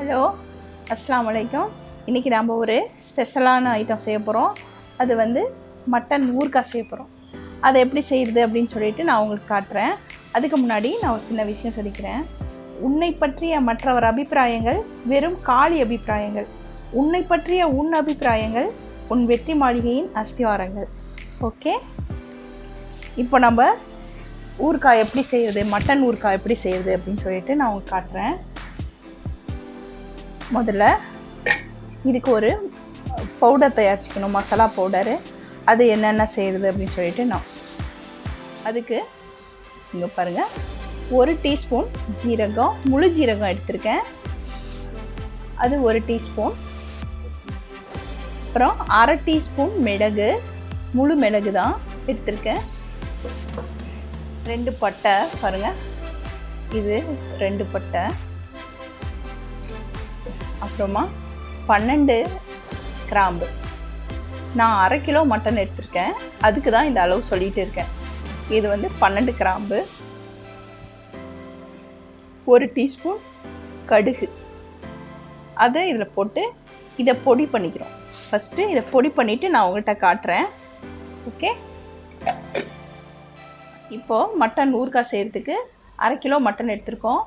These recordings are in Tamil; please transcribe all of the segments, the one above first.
ஹலோ, அஸ்ஸலாமு அலைக்கும். இன்றைக்கி நாம் ஒரு ஸ்பெஷலான ஐட்டம் செய்ய போகிறோம். அது வந்து மட்டன் ஊறுகாய் செய்ய போகிறோம். அதை எப்படி செய்கிறது அப்படின்னு சொல்லிட்டு நான் உங்களுக்கு காட்டுறேன். அதுக்கு முன்னாடி நான் ஒரு சின்ன விஷயம் சொல்லிக்கிறேன். உன்னை பற்றிய மற்றவர் அபிப்பிராயங்கள் வெறும் காலி அபிப்பிராயங்கள். உன்னை பற்றிய உன் அபிப்பிராயங்கள் உன் வெற்றி மாளிகையின் அஸ்திவாரங்கள். ஓகே, இப்போ நம்ம ஊறுகாய் எப்படி செய்கிறது, மட்டன் ஊறுகாய் எப்படி செய்கிறது அப்படின்னு சொல்லிட்டு நான் உங்களுக்கு காட்டுறேன். முதல்ல இதுக்கு ஒரு பவுடர் தயாரிச்சுக்கணும், மசாலா பவுடரு. அது என்னென்ன செய்கிறது அப்படின்னு சொல்லிட்டு நான் அதுக்கு இங்கே பாருங்கள், 1 டீஸ்பூன் ஜீரகம், முழு ஜீரகம் எடுத்திருக்கேன். அது 1 டீஸ்பூன். அப்புறம் 1/2 டீஸ்பூன் மிளகு, முழு மிளகு தான் எடுத்திருக்கேன். 2 பட்டை பாருங்கள், இது 2 பட்டை. அப்புறமா 12 கிராம்பு. நான் 1/2 கிலோ மட்டன் எடுத்திருக்கேன், அதுக்கு தான் இந்த அளவு சொல்லிகிட்டு இருக்கேன். இது வந்து 12 கிராம்பு. 1 டீஸ்பூன் கடுகு. அதை இதில் போட்டு இதை பொடி பண்ணிக்கிறோம். ஃபஸ்ட்டு இதை பொடி பண்ணிவிட்டு நான் உங்கள்கிட்ட காட்டுறேன். ஓகே, இப்போது மட்டன் ஊறுகாய் செய்கிறதுக்கு 1/2 கிலோ மட்டன் எடுத்திருக்கோம்.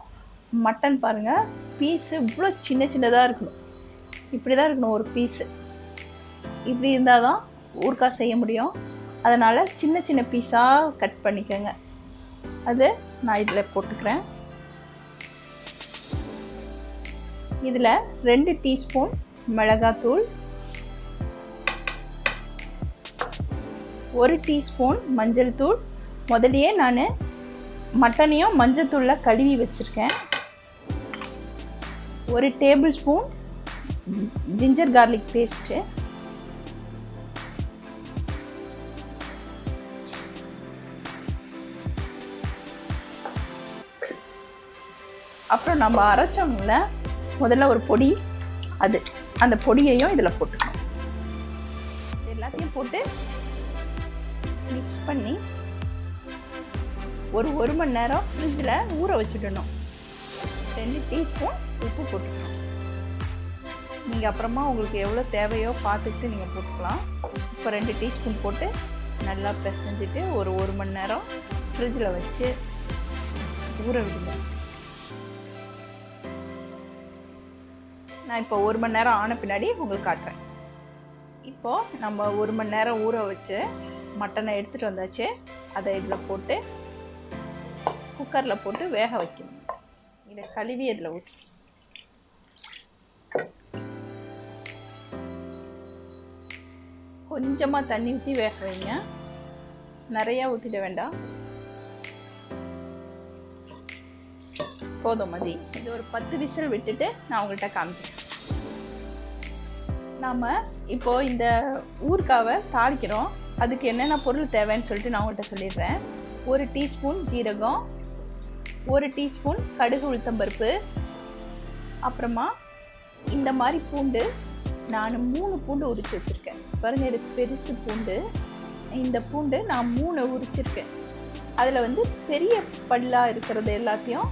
மட்டன் பாருங்கள், பீஸு இவ்வளோ சின்ன சின்னதாக இருக்கணும். இப்படி தான் இருக்கணும் ஒரு பீஸு. இப்படி இருந்தால் தான் ஊறுகாய் செய்ய முடியும். அதனால் சின்ன சின்ன பீஸாக கட் பண்ணிக்கோங்க. அது நான் இதில் போட்டுக்கிறேன். இதில் 2 டீஸ்பூன் மிளகாத்தூள், 1 டீஸ்பூன் மஞ்சள் தூள். முதலையே நான் மட்டனையும் மஞ்சள் தூளில் கழுவி வச்சுருக்கேன். 1 table spoon ginger garlic paste. அப்புறம் நம்ம அரைச்சோம்ல முதல்ல ஒரு பொடி, அந்த பொடியையும் இதில் போட்டுக்கணும். எல்லாத்தையும் போட்டு மிக்ஸ் பண்ணி ஒரு 1 மணி நேரம் ஃப்ரிட்ஜில் ஊற வச்சுடணும். 2 டீஸ்பூன் உப்பு போட்டுக்கணும். நீங்கள் அப்புறமா உங்களுக்கு எவ்வளோ தேவையோ பார்த்துக்கிட்டு நீங்கள் போட்டுக்கலாம். இப்போ 2 டீஸ்பூன் போட்டு நல்லா பிசைஞ்சிட்டு ஒரு 1 மணி நேரம் ஃப்ரிட்ஜில் வச்சு ஊற விடுங்க. நான் இப்போ 1 மணி நேரம் ஆன பின்னாடி உங்களுக்கு காட்டுறேன். இப்போது நம்ம 1 மணி நேரம் ஊற வச்சு மட்டனை எடுத்துகிட்டு வந்தாச்சு. அதை இதில் போட்டு குக்கரில் போட்டு வேக வைக்கணும். இதை கழுவி அதில் ஊற்றி கொஞ்சமாக தண்ணி ஊற்றி வேக வைங்க. நிறையா ஊற்றிட வேண்டாம், போதும் மதி. இது ஒரு 10 விசில் விட்டுட்டு நான் உங்கள்கிட்ட காமிக்கிறேன். நாம் இப்போது இந்த ஊறுகாவை தாளிக்கிறோம். அதுக்கு என்னென்ன பொருள் தேவைன்னு சொல்லிட்டு நான் உங்கள்கிட்ட சொல்லிடுறேன். 1 டீஸ்பூன் ஜீரகம், 1 டீஸ்பூன் கடுகு உளுத்தம்பருப்பு. அப்புறமா இந்த மாதிரி பூண்டு, நான் 3 பூண்டு உரித்து வச்சுருக்கேன். பாருங்கள், இது பெருசு பூண்டு. இந்த பூண்டு நான் 3 உரிச்சிருக்கேன். அதில் வந்து பெரிய பல்லாக இருக்கிறது எல்லாத்தையும்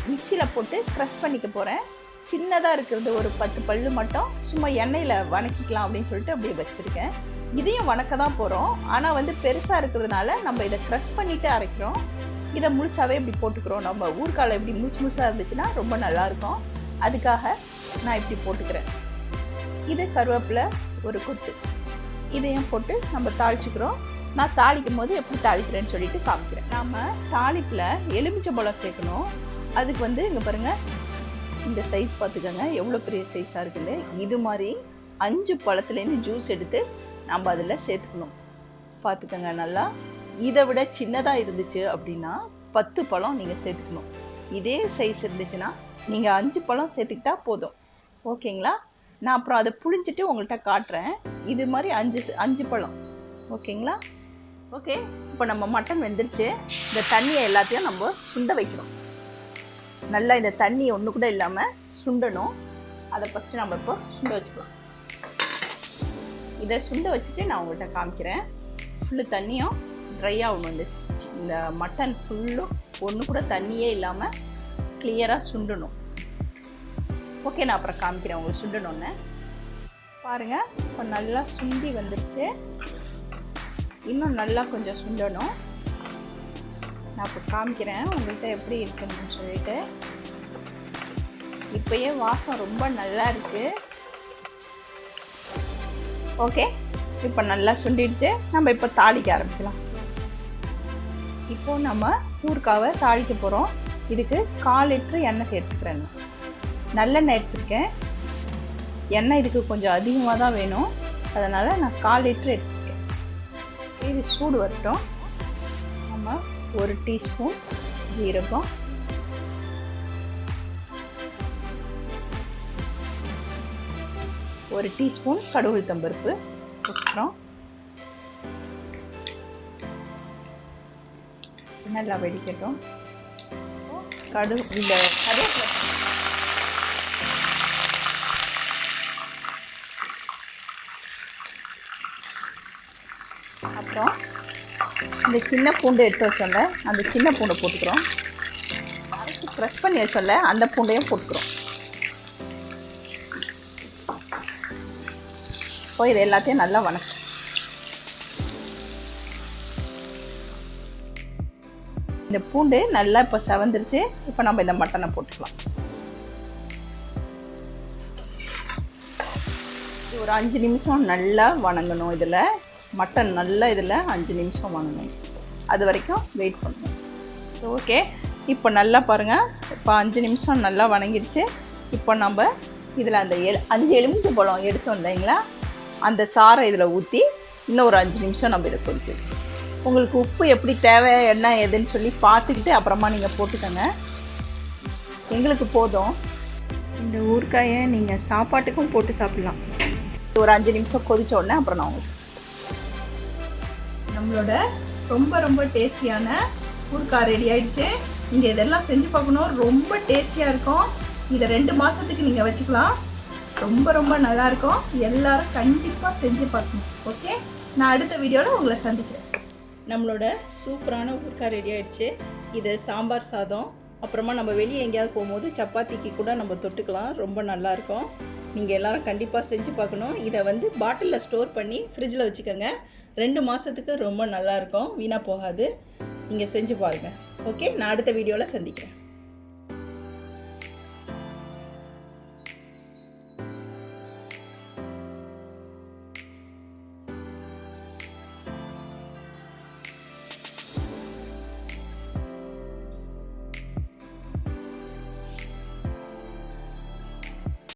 மிக்சியில் போட்டு க்ரஷ் பண்ணிக்க போகிறேன். சின்னதாக இருக்கிறது ஒரு 10 பல்லு மட்டும் சும்மா எண்ணெயில் வணக்கிக்கலாம் அப்படின்னு சொல்லிட்டு அப்படியே வச்சுருக்கேன். இதையும் வணக்க தான் போகிறோம், ஆனால் வந்து பெருசாக இருக்கிறதுனால நம்ம இதை க்ரஷ் பண்ணிவிட்டு அரைக்கிறோம். இதை முழுசாகவே இப்படி போட்டுக்கிறோம். நம்ம ஊறுகாயில் இப்படி முழுசாக இருந்துச்சுன்னா ரொம்ப நல்லாயிருக்கும். அதுக்காக நான் இப்படி போட்டுக்கிறேன். இது கருவேப்பிலை ஒரு கொத்து, இதையும் போட்டு நம்ம தாளிச்சுக்கிறோம். நான் தாளிக்கும் போது எப்படி தாளிக்கிறேன்னு சொல்லிட்டு காமிக்கிறேன். நாம் தாளிப்பில் எலுமிச்சம்பழம் சேர்க்கணும். அதுக்கு வந்து இங்கே பாருங்கள், இந்த சைஸ் பார்த்துக்கோங்க, எவ்வளோ பெரிய சைஸாக இருக்குல்ல. இது மாதிரி 5 பழத்துலேருந்து ஜூஸ் எடுத்து நம்ம அதில் சேர்த்துக்கணும். பார்த்துக்கோங்க நல்லா. இதை விட சின்னதாக இருந்துச்சு அப்படின்னா 10 பழம் நீங்கள் சேர்த்துக்கணும். இதே சைஸ் இருந்துச்சுன்னா நீங்கள் 5 பழம் சேர்த்துக்கிட்டா போதும். ஓகேங்களா? நான் அப்புறம் அதை புழிஞ்சிட்டு உங்கள்கிட்ட காட்டுறேன். இது மாதிரி 5 பழம். ஓகேங்களா? ஓகே, இப்போ நம்ம மட்டன் வெந்துருச்சு. இந்த தண்ணியை எல்லாத்தையும் நம்ம சுண்ட வைக்கிறோம். நல்லா இந்த தண்ணி ஒன்று கூட இல்லாமல் சுண்டணும். அதை ஃபஸ்ட்டு நம்ம இப்போ சுண்ட வச்சுக்கலாம். இதை சுண்ட வச்சுட்டு நான் உங்கள்கிட்ட காமிக்கிறேன். ஃபுல்லு தண்ணியும் ட்ரையாக ஒன்று வந்துச்சு. இந்த மட்டன் ஃபுல்லும் ஒன்று கூட தண்ணியே இல்லாமல் கிளியராக சுண்டணும். ஓகே, நான் அப்புறம் காமிக்கிறேன் உங்களுக்கு சுண்டணுன்னு. பாருங்கள், இப்போ நல்லா சுண்டி வந்துருச்சு. இன்னும் நல்லா கொஞ்சம் சுண்டணும். நான் இப்போ காமிக்கிறேன் உங்கள்கிட்ட எப்படி இருக்குன்னு சொல்லிட்டு. இப்போயே வாசம் ரொம்ப நல்லா இருக்குது. ஓகே, இப்போ நல்லா சுண்டிடுச்சு. நம்ம இப்போ தாளிக்க ஆரம்பிக்கலாம். இப்போது நம்ம ஊறுகாவை தாளிக்க போகிறோம். இதுக்கு 1/4 லிட்டர் எண்ணெய் சேர்த்துக்கிறேன். நல்லெண்ணெய் எடுத்துருக்கேன். எண்ணெய் இதுக்கு கொஞ்சம் அதிகமாக தான் வேணும், அதனால் நான் 1/4 லிட்டர் எடுத்துருக்கேன். இது சூடு வரட்டும். நம்ம 1 டீஸ்பூன் ஜீரகம், 1 டீஸ்பூன் கடுகு உளுத்தம் பருப்பு போட்டுக்கிறோம். நல்லா வெடிக்கட்டும். கடுகு இந்த கருவேப்பிலை, அப்புறம் இந்த சின்ன பூண்டு எடுத்து வச்சோம்ல, அந்த சின்ன பூண்டை போட்டுக்கிறோம். அரைச்சி ப்ரெஸ் பண்ணி வச்சோம்ல, அந்த பூண்டையும் போட்டுக்கிறோம். இப்போ இது எல்லாத்தையும் நல்லா வணக்கும். இந்த பூண்டு நல்லா இப்போ செவந்துருச்சு. இப்போ நம்ம இந்த மட்டனை போட்டுக்கலாம். ஒரு 5 நிமிஷம் நல்லா வணங்கணும். இதில் மட்டன் நல்லா இதில் 5 நிமிஷம் வணங்கணும். அது வரைக்கும் வெயிட் பண்ணணும். ஸோ ஓகே, இப்போ நல்லா பாருங்கள், இப்போ 5 நிமிஷம் நல்லா வணங்கிடுச்சு. இப்போ நம்ம இதில் அந்த 5 எலுமிச்சை பழம் எடுத்தோம் இல்லைங்களா, அந்த சாறை இதில் ஊற்றி இன்னும் ஒரு 5 நிமிஷம் நம்ம இதை கொதிக்கணும். உங்களுக்கு உப்பு எப்படி தேவை என்ன எதுன்னு சொல்லி பார்த்துக்கிட்டு அப்புறமா நீங்கள் போட்டுக்கோங்க. எங்களுக்கு போதும். இந்த ஊறுகாயை நீங்கள் சாப்பாட்டுக்கும் போட்டு சாப்பிட்லாம். ஒரு 5 நிமிஷம் கொதிச்ச உடனே அப்புறம் நான் உங்களுக்கு நம்மளோட ரொம்ப ரொம்ப டேஸ்டியான ஊறுகாய் ரெடி ஆகிடுச்சு. நீங்கள் இதெல்லாம் செஞ்சு பார்க்கணும். ரொம்ப டேஸ்டியாக இருக்கும். இதை 2 மாதத்துக்கு நீங்கள் வச்சுக்கலாம். ரொம்ப ரொம்ப நல்லாயிருக்கும். எல்லோரும் கண்டிப்பாக செஞ்சு பார்க்கணும். ஓகே, நான் அடுத்த வீடியோவில் உங்களை சந்திக்கிறேன். நம்மளோட சூப்பரான ஊறுகாய் ரெடி ஆகிடுச்சு. இது சாம்பார் சாதம், அப்புறமா நம்ம வெளியே எங்கேயாவது போகும்போது சப்பாத்திக்கு கூட நம்ம தொட்டுக்கலாம். ரொம்ப நல்லாயிருக்கும். நீங்கள் எல்லோரும் கண்டிப்பாக செஞ்சு பார்க்கணும். இதை பாட்டிலில் ஸ்டோர் பண்ணி ஃப்ரிட்ஜில் வச்சுக்கோங்க. 2 மாதத்துக்கு ரொம்ப நல்லாயிருக்கும், வீணாக போகாது. நீங்கள் செஞ்சு பாருங்கள். ஓகே, நான் அடுத்த வீடியோவில் சந்திக்கிறேன்.